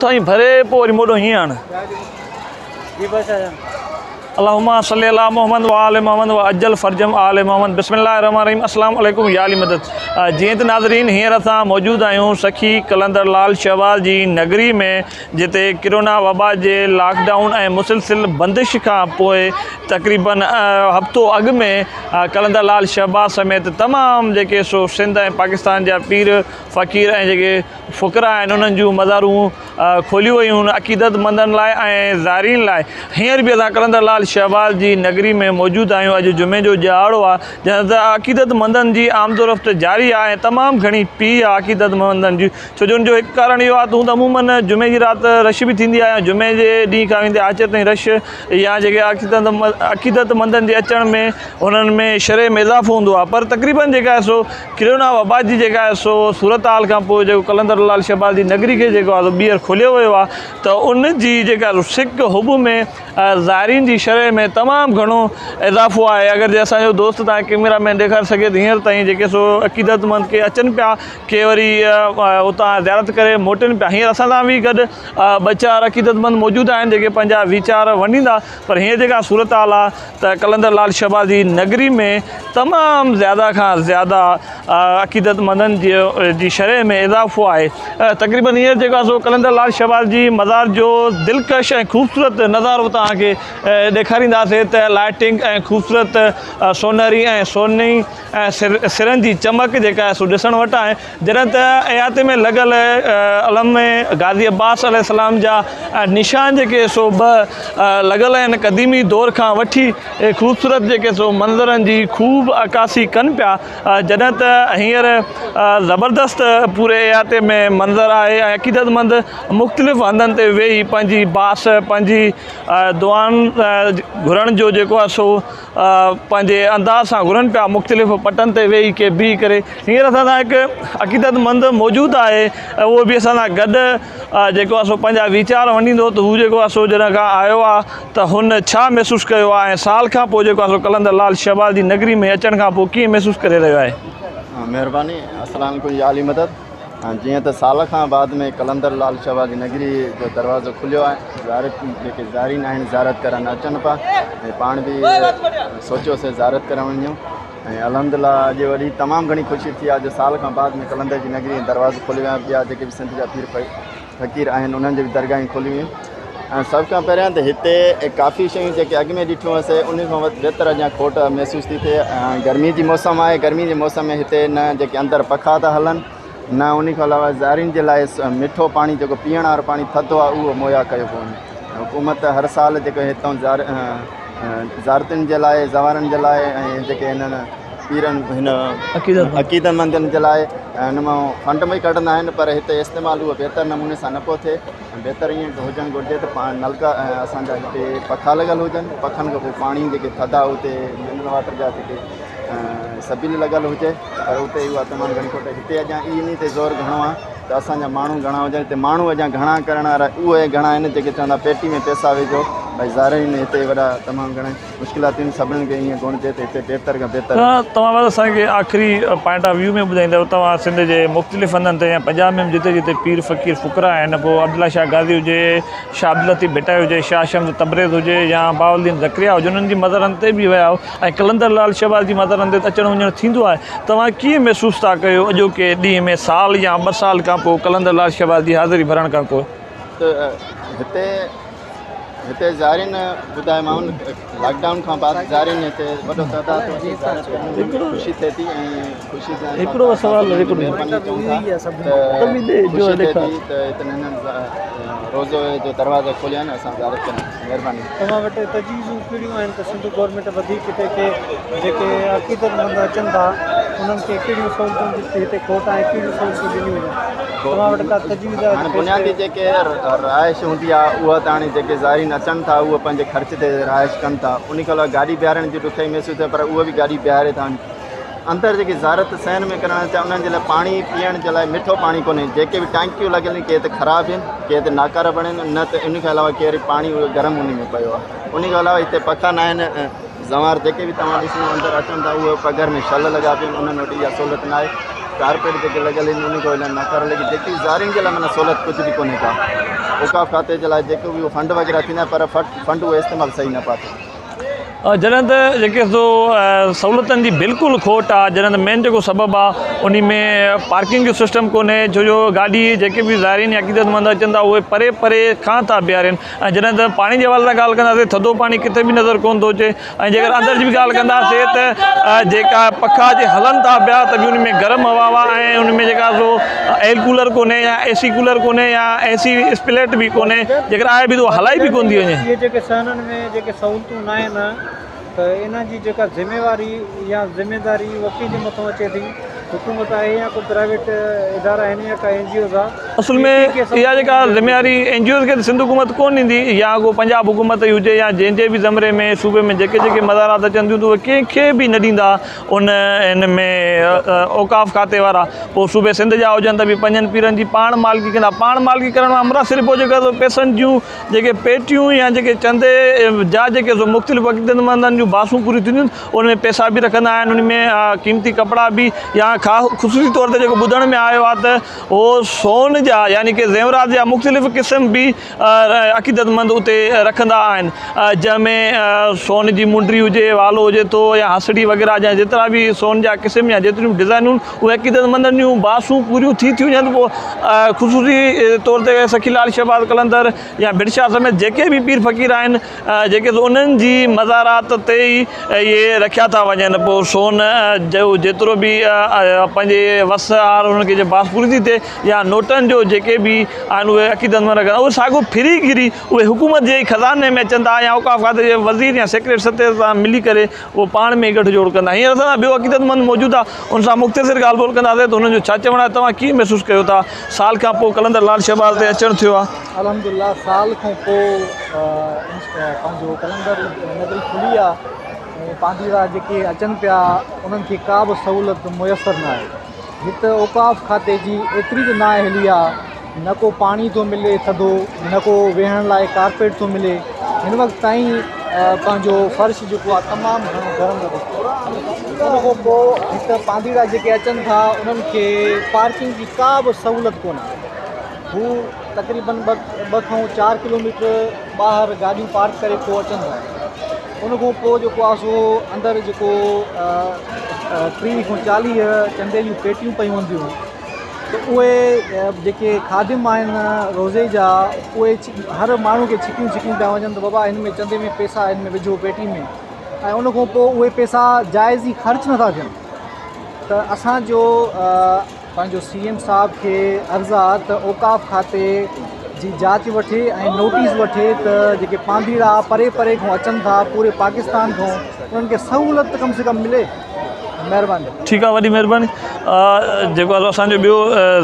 साईं भरे पोइ वरी मोॾो हीअं आण अल्लाहुम्मा सल्ली अला मोहम्मद व आले मोहम्मद व अज्जल फर्जम आले मोहम्मद बिस्मिल्लाहिर रहमानिर रहीम अस्सलाम वालेकुम या अली मदद। जीअं त नाज़रीन हींअर असां मौजूदु आहियूं सखी कलंदर लाल शहबाज़ जी नगरी में, जिते किरोना वबा जे लॉकडाउन ऐं मुसलसिल बंदिश खां पोइ तक़रीबन हफ़्तो अॻु में कलंदर लाल शहबाज़ समेत तमामु जेके सो सिंध ऐं पाकिस्तान जा पीर फ़क़ीर ऐं जेके फ़ुक़रा आहिनि उन्हनि जूं मज़ारूं खोलियूं वयूं आहिनि अक़ीदतमंदनि लाइ ऐं ज़ाइरीन लाइ। हींअर बि असां कलंदर लाल शहबाज़ जी नगरी में मौजूदु आहियूं। अॼु जुमे जो ॾियारो आहे जंहिं त अक़ीदतमंदनि जी आमदोरफ़्त जारी आहे ऐं तमामु घणी पी आहे अक़ीदतमंदनि जी। छो जो उनजो हिकु कारण इहो आहे त हूं त अमूमन जुमे जी राति रश बि थींदी आहे, जुमे जे ॾींहं खां वेंदे आचर ताईं रश या जेके अक़ीदतमंदनि जे अचण में उन्हनि में शरह में इज़ाफ़ो हूंदो आहे। पर तक़रीबन जेका आहे सो किरोना वबा जी जेका आहे सो सूरत हाल खां पोइ जेको कलंदर लाल शहबाज़ जी नगरी खे जेको आहे ॿीहर खोलियो वियो आहे त उन जी जेका सिक हुब में ज़ाइरीन जी शरह में तमामु घणो इज़ाफ़ो आहे। अगरि जे असांजो दोस्त तव्हां कैमरा में ॾेखारे सघे त हींअर ताईं जेके सो अक़ीदतमंद के अचनि पिया, के वरी उतां ज़ियारत करे मोटनि पिया। हींअर असां सां बि गॾु ॿ चारि अक़ीदतमंद मौजूदु आहिनि जेके पंहिंजा वीचार वंडींदा। पर हींअर जेका सूरत हाल आहे त कलंदर लाल शहबाज़ जी नगरी में तमामु ज़्यादा खां ज़्यादा अक़ीदतमंदनि जी शरह में इज़ाफ़ो आहे। तक़रीबन हींअर जेको आहे सो कलंदर लाल शहबाज़ जी मज़ार जो दिलकश ऐं ख़ूबसूरत नज़ारो तव्हांखे ॾेखारींदासीं त लाइटिंग ऐं ख़ूबसूरत सोनरी ऐं सोनी ऐं सिरनि जी चमक जेका आहे सो ॾिसण वटि आहे। जॾहिं त अयाते में लॻल अलम में गाज़ी अब्बास अलैहिस्सलाम जा निशान जेके सो ॿ लॻल आहिनि क़दीमी दौर खां वठी ख़ूबसूरत जेके सो मंज़रनि जी ख़ूब अकासी कनि पिया। जॾहिं त हींअर ज़बरदस्त पूरे अयाते में मंज़र आहे ऐं अक़ीदतमंद मुख़्तलिफ़ हंधनि ते वेही पंहिंजी बास पंहिंजी दुआनि घुरण जो जेको आहे सो पंहिंजे अंदाज़ सां घुरनि पिया, मुख़्तलिफ़ पटनि ते वेही के बीह करे। हींअर असां सां हिकु अक़ीदतमंद मौजूदु आहे, उहो बि असां सां गॾु जेको आहे सो पंहिंजा वीचार वंडींदो त हू जेको आहे सो जॾहिं खां आयो आहे त हुन छा महसूसु कयो आहे ऐं साल खां पोइ जेको आहे सो कलंदर लाल शहबाज़ जी नगरी में अचण खां पोइ कीअं महसूसु करे रहियो आहे। महिरबानी। अस्सलाम वालेकुम या अली मदद। जीअं त साल खां बाद में कलंदर लाल शहबाज़ जी नगरी जो दरवाज़ो खुलियो आहे, जेके ज़ाइरीन आहिनि ज़ियारत करणु अचनि पिया ऐं पाण बि सोचियोसीं ज़ियारत करणु वञूं ऐं अल्हम्दुलिल्लाह अॼु वरी तमामु घणी ख़ुशी थी आहे जो साल खां बाद में कलंदर जी नगरी दरवाज़ो खोलियो आहे। ॿिया जेके बि सिंध जा पीर फ़क़ीर आहिनि उन्हनि जी बि दरगाहूं खोलियूं आहिनि। ऐं सभ खां पहिरियां त हिते काफ़ी शयूं जेके अॻु में ॾिठियूं हुअसीं उन खां बहितर अञा खोट महसूसु थी थिए। गर्मी जी मौसम आहे, गर्मी जे मौसम में हिते न जेके अंदरि पखा था हलनि, न उन खां अलावा ज़ाइरीन जे लाइ मिठो पाणी जेको पीअण वारो पाणी थधो आहे उहो मुहैया कयो कोन्हे। हुकूमत हर साल जेको हितां ज़ारतुनि जे लाइ ज़वारनि जे लाइ ऐं जेके हिननि पीरनि हिन अक़ीदतमंदनि जे लाइ हिन मां फंड बि कढंदा आहिनि, पर हिते इस्तेमालु उहो बहितर नमूने सां न पियो थिए। बहितर ईअं हुजणु घुरिजे त नलका असांजा हिते पखा लॻल हुजनि, पखनि खां पोइ पाणी जेके थधा उते मिनरल वाटर जा जेके सबिल लॻल हुजे, पर उते उहा तमामु घणी खोट। हिते अञा इन ते ज़ोर घणो आहे त असांजा माण्हू घणा हुजनि, हिते माण्हू अञा घणा करण वारा उहे घणा आहिनि जेके चवंदा पेटी में पैसा विझो। भई ज़ाइरीन हिते वॾा तमामु घणा मुश्किलातुनि सभिनीनि खे ईअं घुरिजे त हिते बहितर खां बहितर। तव्हां बस असांखे आख़िरी पॉइंट ऑफ व्यू में ॿुधाईंदव तव्हां सिंध जे मुख़्तलिफ़ हंधनि ते या पंजाब में जिते जिते पीर फ़क़ीर फ़ुक़रा आहिनि, पोइ अब्दुल्ला शाह गाज़ी हुजे, शाह अब्दुल लतीफ़ भिटाई हुजे, शाह शम्स तबरेज़ हुजे या बाउद्दीन ज़करिया हुजे, उन्हनि जी मज़रनि ते बि विया ऐं कलंदर लाल शहबाज़ जी मज़रनि ते अचणु वञणु थींदो आहे। तव्हां कीअं महसूसु था कयो अॼोके ॾींहं में साल या 2 साल खां पोइ कलंदर लाल शहबाज़ जी हाज़िरी भरण खां पोइ? त हिते ज़ाइरीन ॿुधायोमांव लॉकडाउन खां बाद ज़ाइरीन हिते वॾो तइदाद ख़ुशी थिए थी ऐं ख़ुशी सां हिकिड़ो सवाल त हिते रोज़ो जो दरवाज़ा खोलिया आहिनि असां ज़ियारत कयूं। महिरबानी। तव्हां वटि तजवीज़ूं कहिड़ियूं आहिनि त सिंध गवर्नमेंट वधीक हिते खे जेके अक़ीदतमंद अचनि था उन्हनि खे कहिड़ियूं सहूलियतूं हिते खोट आहे, कहिड़ियूं सहूलियतूं ॾिनियूं वञनि? तव्हां वटि का तजवीज़ आहे? बुनियादी जेके रहाइश हूंदी आहे उहा त हाणे जेके ज़ाइरीन अचनि था उहे पंहिंजे ख़र्च ते रहाइश कनि था, उन खां अलावा गाॾी बीहारण जी ॾुखियाई महसूसु थिए, पर उहे बि गाॾी बीहारे था। अंदरि जेके ज़ारत सहन में करणु चाहिनि उन्हनि जे लाइ पाणी पीअण जे लाइ मिठो पाणी कोन्हे। जेके बि टैंकियूं लॻियल आहिनि के त ख़राबु आहिनि, के त नाकार बणियल न, त इन खां अलावा के वरी पाणी गरम उन में पियो आहे। उन खां अलावा हिते पखा न आहिनि, ज़वार जेके बि तव्हां ॾिसो अंदरि अचनि था उहे पघर में शल लॻा पिया आहिनि, उन्हनि वटि इहा सहूलियत न आहे। कारपेट जेके लॻियल आहिनि उन खां नाकार लॻी, जेकी ज़ाइरीन जे लाइ माना सहूलियत कुझु बि कोन्हे का। औकाफ़ खाते जे लाइ जेको बि फंड वग़ैरह थींदा पर फंड उहे इस्तेमालु सही न पिया थियनि। जॾहिं त जेके सो सहूलियतनि जी बिल्कुलु खोट आहे, जॾहिं त मेन जेको सबबु आहे उन में पार्किंग जो सिस्टम कोन्हे, छो जो गाॾी जेके बि ज़ाइरीन या अक़ीदतमंद अचनि था उहे परे परे खां था बीहारनि। ऐं जॾहिं त पाणी जे हवाले सां ॻाल्हि कंदासीं, थधो पाणी किथे बि नज़र कोन थो अचे। ऐं जेकर अंदरि जी बि ॻाल्हि कंदासीं त जेका पखा जे हलनि था पिया त बि उन में गरम हवा आहे, ऐं उन में जेका सो एयर कूलर कोन्हे या AC कूलर कोन्हे या AC स्प्लिट बि कोन्हे, जेकर आहे बि त हलाई बि कोन थी वञे। इहे जेके शहरनि में जेके सहूलियतूं न आहिनि त इन जी जेका ज़िम्मेवारी या ज़िम्मेदारी वकील जे मथां अचे थी, हुकूमत आहे या को प्राइवेट इदारा आहिनि या का NGOs आहे। असल में इहा जेका ज़िम्मेवारी NGOs खे सिंध हुकूमत कोन ॾींदी, या को पंजाब हुकूमत ई हुजे या जंहिंजे बि ज़मरे में सूबे में जेके जेके मज़ारात अचनि थियूं त उहे कंहिंखे बि न ॾींदा उन इन में औकाफ़ खाते वारा। पोइ सूबे सिंध जा हुजनि त बि पंजनि पीरनि जी पाण मालिकी कंदा। पाण मालिकी करण में अमरा सिर्फ़ु जेका पैसनि जूं जेके पेटियूं या जेके चंदे जा जेके मुख़्तलिफ़ अक़ीदतमंदनि जूं बासूं पूरियूं थींदियूं उन में पैसा बि रखंदा आहिनि, उन में क़ीमती कपिड़ा बि, या ख़ुसूसी तौर ते जेको ॿुधण में आयो आहे त उहो सोन जा यानी कि ज़ेवरात जा मुख़्तलिफ़ क़िस्म बि अक़ीदतमंद उते रखंदा आहिनि, जंहिंमें सोन जी मुंडरी हुजे, वालो हुजे थो या हसड़ी वग़ैरह जा जेतिरा बि सोन जा क़िस्म या जेतिरियूं डिज़ाइनूं उहे अक़ीदतमंदनि जूं बासूं पूरियूं थी वञनि। पोइ ख़ुसूसी तौर ते सखीलाल शहबाज़ कलंदर या बिरशाह समेत जेके बि पीर फ़क़ीर आहिनि जेके उन्हनि जी मज़ारात ते ई इहे रखिया था वञनि। पोइ सोन जो जेतिरो बि पंहिंजे वस आर उन्हनि खे बास पूरी थी थिए, या नोटनि जो जेके बि आहिनि उहे अक़ीदतमंद रखंदा, उहे साॻियो फिरी गिरी उहे हुकूमत जे ख़ज़ाने में अचनि था या औकाफ़ खाते जे वज़ीर या सेक्रेटरी सतह सां मिली करे उहो पाण में गठजोड़ कंदा। हींअर असां ॿियो अक़ीदतमंद मौजूदु आहे, उन सां मुख़्तसिर ॻाल्हि ॿोल कंदासीं त हुननि जो छा चवणु आहे। तव्हां कीअं महसूसु कयो था साल खां पोइ कलंदर लाल शहबाज़ ते अचणु थियो आहे? अल्हम्दुलिल्लाह साल खां पोइ पंहिंजो कलंदर नगरी खुली आहे, ऐं पांडीरा जेके अचनि पिया उन्हनि खे का बि सहूलियत मुयसरु न आहे। हिते औकाफ़ खाते जी एतिरी त न हिली आहे, न को पाणी थो मिले थधो, न को वेहण लाइ कारपेट थो मिले। हिन वक़्तु ताईं पंहिंजो फ़र्श जेको आहे तमामु घणो गरम लॻो। उन खां पोइ हिते पांडीरा जेके अचनि था उन्हनि खे पार्किंग जी का बि सहूलियत कोन्हे। हू तक़रीबन ॿ खां 4 किलोमीटर ॿाहिरि गाॾियूं पार्क करे पोइ अचनि था। उन खां पोइ जेको आहे सो अंदरि जेको 30 खां 40 चंदे जूं पेटियूं पयूं हूंदियूं, त उहे जेके खादिम आहिनि रोज़े जा उहे हर माण्हू खे छिकियूं पिया वञनि त बाबा हिन में चंदे में पैसा हिन में विझो पेटी में, ऐं उन खां पोइ उहे पैसा जाइज़ ई ख़र्च नथा थियनि। त असांजो पंहिंजो CM साहब खे अर्ज़ु आहे त औकाफ़ खाते जी जांच वठे ऐं नोटिस वठे त जेके पांडीरा परे परे खां अचनि था पूरे पाकिस्तान खां, उन्हनि खे सहूलियत कम से कम मिले। महिरबानी। ठीकु आहे, वॾी महिरबानी। जेको आहे असांजो ॿियो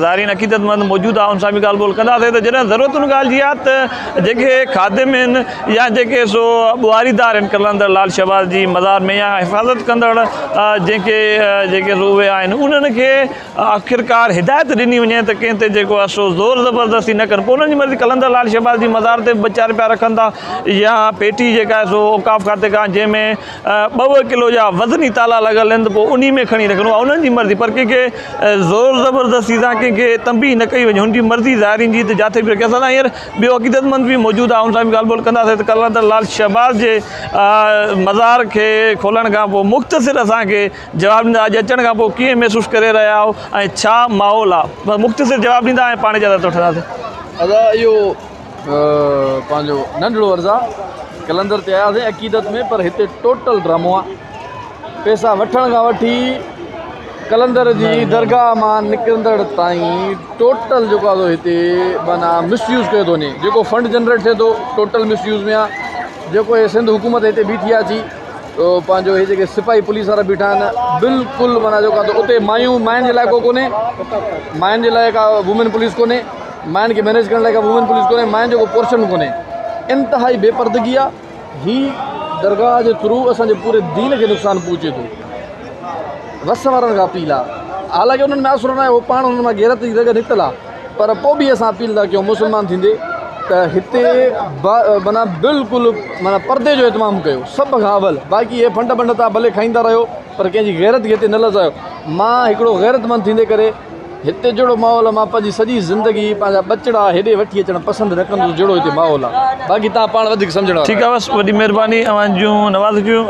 ज़ाइरीन अक़ीदतमंद मौजूदु आहे, उन सां बि ॻाल्हि ॿोल कंदासीं। त जॾहिं ज़रूरत उन ॻाल्हि जी आहे त जेके खादिम आहिनि या जेके सो ॿुआरीदार आहिनि कलंदर लाल शहबाज़ जी मज़ार में या हिफ़ाज़त कंदड़ जेके सो उहे आहिनि, उन्हनि खे आख़िरकार हिदायत ॾिनी वञे त कंहिं ते जेको आहे सो ज़ोर ज़बरदस्ती न कनि। पोइ उन्हनि जी मर्ज़ी कलंदर लाल शहबाज़ जी मज़ार ते 2-4 रुपया रखनि था, या पेटी जेका आहे सो औकाफ़ खाते खां जंहिंमें 2 किलो जा वज़नी ताला लॻल आहिनि त पोइ उन में खणी रखणो आहे, उन्हनि जी मर्ज़ी। पर कंहिंखे ज़ोर ज़बरदस्ती सां कंहिंखे तंबी न कई वञे, हुनजी मर्ज़ी ज़ाइरीन जी त जिथे बि रखे। असां हींअर ॿियो अक़ीदतमंद बि मौजूदु आहे, उन सां बि ॻाल्हि ॿोल कंदासीं। त कलंदर लाल शहबाज़ जे मज़ार खे खोलण खां पोइ मुख़्तसिर असांखे जवाबु ॾींदा अॼु अचण खां पोइ कीअं महसूसु करे रहिया आहियो ऐं छा माहौल आहे, बसि मुख़्तसिर जवाबु ॾींदा ऐं पाण इजाज़त वठंदासीं। अदा इहो पंहिंजो नंढिड़ो अर्ज़ु आहे, कलंदर ते आयासीं अक़ीदत में, पर हिते टोटल ड्रामो आहे। पैसा वठण खां वठी कलंदर जी दरगाह मां निकिरंदड़ ताईं टोटल जेको आहे हिते माना मिसयूज़ कयो थो वञे। जेको फंड जनरेट थिए थो टोटल मिसयूज़ में आहे। जेको हे सिंध हुकूमत हिते बीठी आहे अची, पंहिंजो हे जेके सिपाही पुलिस वारा बीठा आहिनि, बिल्कुलु माना जेको आहे उते मायुनि जे लाइ को कोन्हे, मायुनि जे लाइ का वुमेन पुलिस कोन्हे, मायुनि खे मैनेज करण लाइ का वुमेन पुलिस कोन्हे, मायुनि जो को पोर्शन कोन्हे। इंतिहाई बेपर्दगी आहे। हीअ दरगाह जे थ्रू असांजे पूरे दीन खे नुक़सानु पहुचे थो। वस वारनि खां अपील आहे, हालांकि उन्हनि में असुर न आहे, उहो पाण हुन मां गैरत जी जॻह निकितल आहे, पर पोइ बि असां अपील था कयूं मुस्लमान थींदे त हिते माना बिल्कुलु माना परदे जो इतमामु कयो सभु खां अवल। बाक़ी इहे फंड था भले खाईंदा रहियो, पर कंहिंजी गैरत खे हिते न लज़ायो। मां हिकिड़ो गैरतमंद थींदे करे हिते जहिड़ो माहौल आहे मां पंहिंजी सॼी ज़िंदगी पंहिंजा ॿचिड़ा हेॾे वठी अचणु पसंदि न कंदुसि जहिड़ो हिते माहौल आहे बाक़ी तव्हां पाण वधीक सम्झणु वारा ठीकु आहे बसि वॾी महिरबानी अवां जूं नवाज़ियूं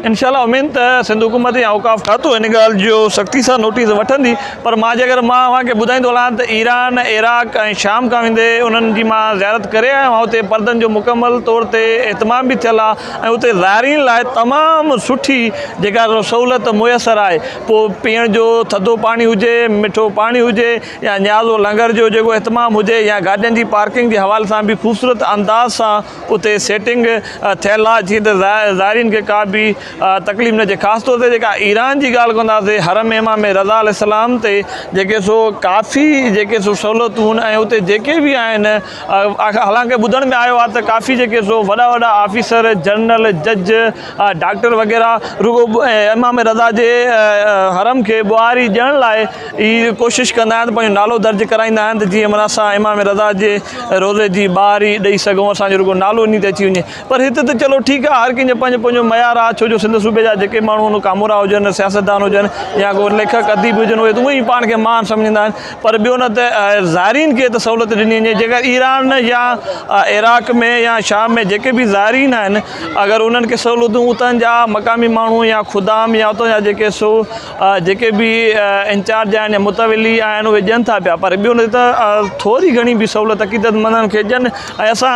इंशाल्लाह उमेद त सिंध हुकूमत या औकाफ़ खातो हिन ॻाल्हि जो सख़्ती सां नोटिस वठंदी पर मां जेकर मां अव्हांखे ॿुधाईंदो हलां त ईरान इराक ऐं शाम खां वेंदे उन्हनि जी मां ज़ियारत करे आयो आहियां हुते परदनि जो मुकमल तौर ते एतमाम बि थियल आहे ऐं हुते ज़ाइरीन लाइ तमामु सुठी जेका सहूलियत मुयसरु आहे पोइ पीअण जो थधो पाणी हुजे मिठो पाणी हुजे या न्याज़ो लंगर जो जेको एतमाम हुजे या गाॾियुनि जी पार्किंग जे हवाले सां बि ख़ूबसूरत अंदाज़ सां उते सेटिंग थियल आहे जीअं त ज़ाइरीन खे का बि तकलीफ़ न थिए ख़ासि तौर ते जेका ईरान जी ॻाल्हि कंदासीं हरम इमाम रज़ा अलैहिस्सलाम ते जेके सो काफ़ी जेके सो सहूलियतूं आहिनि ऐं उते जेके बि आहिनि हालांकि ॿुधण में आयो आहे त काफ़ी जेके सो वॾा वॾा ऑफिसर जनरल जज डॉक्टर वग़ैरह रुगो इमाम रज़ा जे हरम खे ॿुहारी ॾियण लाइ ई कोशिशि कंदा आहिनि पंहिंजो नालो दर्ज कराईंदा आहिनि त जीअं माना असां इमाम रज़ा जे रोज़े जी ॿुहारी ॾेई सघूं असांजो रुगो नालो इन ते अची वञे पर हिते त चलो ठीकु आहे हर कंहिंजो पंहिंजो पंहिंजो मयार आहे छो जो सिंध सूबे जा जेके माण्हू आहिनि कामोरा हुजनि सियासतदान हुजनि या को लेखक अदीब हुजनि उहे त उहे ई पाण खे महान सम्झंदा आहिनि पर ॿियो न त ज़ाइरीन खे त सहूलियत ॾिनी वञे जेका ईरान या इराक में या शाम में जेके बि ज़ाइरीन आहिनि अगरि उन्हनि खे सहूलियतूं उतां जा मक़ामी माण्हू या खुदाम या उतां जा जेके सो जेके बि इंचार्ज आहिनि या मुतवली आहिनि उहे ॾियनि था पिया पर ॿियो न त थोरी घणी बि सहूलियत अक़ीदतमंदनि खे ॾियनि ऐं असां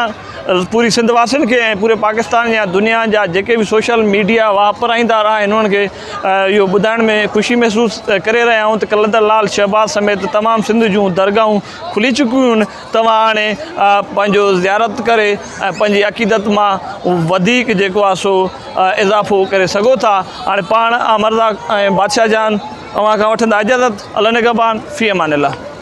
पूरी सिंध वासियुनि खे ऐं पूरे पाकिस्तान या दुनिया जा जेके बि सोशल मीडिया वापराईंदार आहिनि उन्हनि खे इहो ॿुधाइण में ख़ुशी महसूसु करे रहिया आहियूं त कलंदर लाल शहबाज़ समेत तमामु सिंध जूं दरगाहूं खुली चुकियूं आहिनि तव्हां हाणे पंहिंजो ज़ियारत करे ऐं पंहिंजी अक़ीदत मां वधीक जेको आहे सो इज़ाफ़ो करे सघो था हाणे पाण मर्ज़ा ऐं बादशाह जान अव्हां खां वठंदा इजाज़त अल्लाह निगहबान फ़ी अमान अल्लाह।